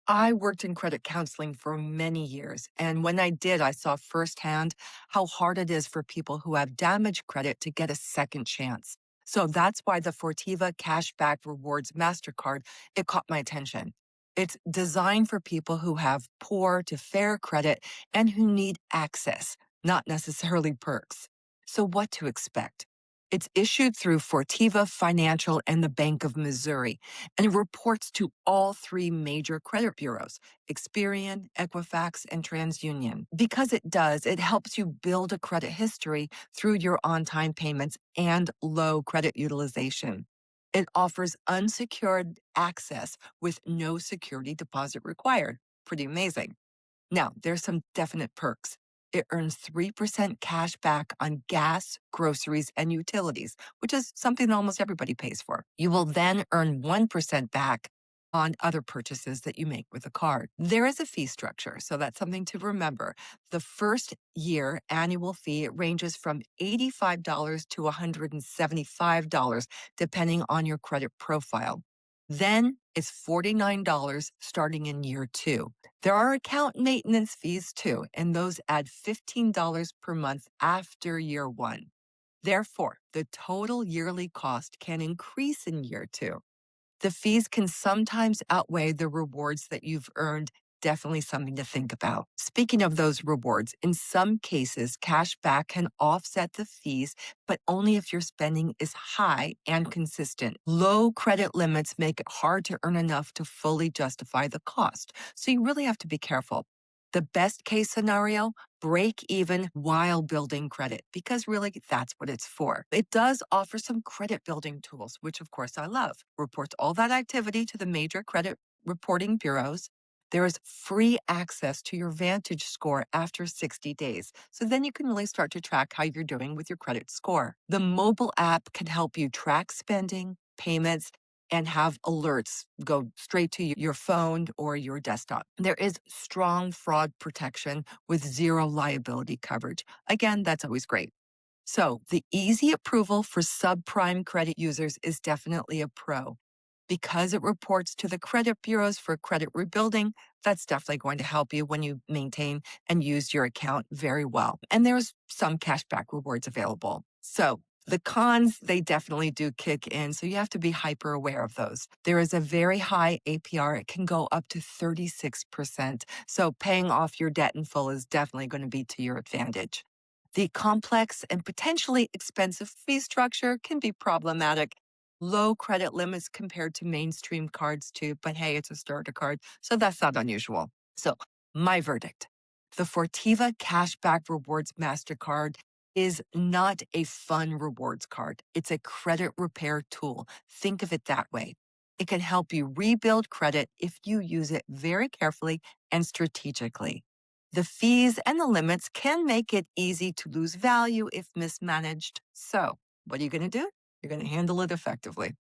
I worked in credit counseling for many years, and when I did, I saw firsthand how hard it is for people who have damaged credit to get a second chance. So that's why the Fortiva Cashback Rewards Mastercard, it caught my attention. It's designed for people who have poor to fair credit and who need access, not necessarily perks. So what to expect? It's issued through Fortiva Financial and the Bank of Missouri, and it reports to all three major credit bureaus, Experian, Equifax, and TransUnion. Because it does, it helps you build a credit history through your on-time payments and low credit utilization. It offers unsecured access with no security deposit required. Pretty amazing. Now, there's some definite perks. It earns 3% cash back on gas, groceries, and utilities, which is something that almost everybody pays for. You will then earn 1% back on other purchases that you make with a card. There is a fee structure, so that's something to remember. The first year annual fee ranges from $85 to $175, depending on your credit profile. Then it's $49 starting in year two. There are account maintenance fees too, and those add $15 per month after year one. Therefore, the total yearly cost can increase in year two. The fees can sometimes outweigh the rewards that you've earned. Definitely something to think about. Speaking of those rewards, in some cases, cash back can offset the fees, but only if your spending is high and consistent. Low credit limits make it hard to earn enough to fully justify the cost. So you really have to be careful. The best case scenario, break even while building credit, because really that's what it's for. It does offer some credit building tools, which of course I love. Reports all that activity to the major credit reporting bureaus. There is free access to your Vantage score after 60 days. So then you can really start to track how you're doing with your credit score. The mobile app can help you track spending, payments, and have alerts go straight to your phone or your desktop. There is strong fraud protection with zero liability coverage. Again, that's always great. So the easy approval for subprime credit users is definitely a pro. Because it reports to the credit bureaus for credit rebuilding, that's definitely going to help you when you maintain and use your account very well. And there's some cashback rewards available. So the cons, they definitely do kick in, so you have to be hyper aware of those. There is a very high APR. It can go up to 36%. So paying off your debt in full is definitely going to be to your advantage. The complex and potentially expensive fee structure can be problematic. Low credit limits compared to mainstream cards too, but hey, it's a starter card, so that's not unusual. So my verdict, the Fortiva Cashback Rewards MasterCard is not a fun rewards card. It's a credit repair tool. Think of it that way. It can help you rebuild credit if you use it very carefully and strategically. The fees and the limits can make it easy to lose value if mismanaged. So what are you going to do? You're going to handle it effectively.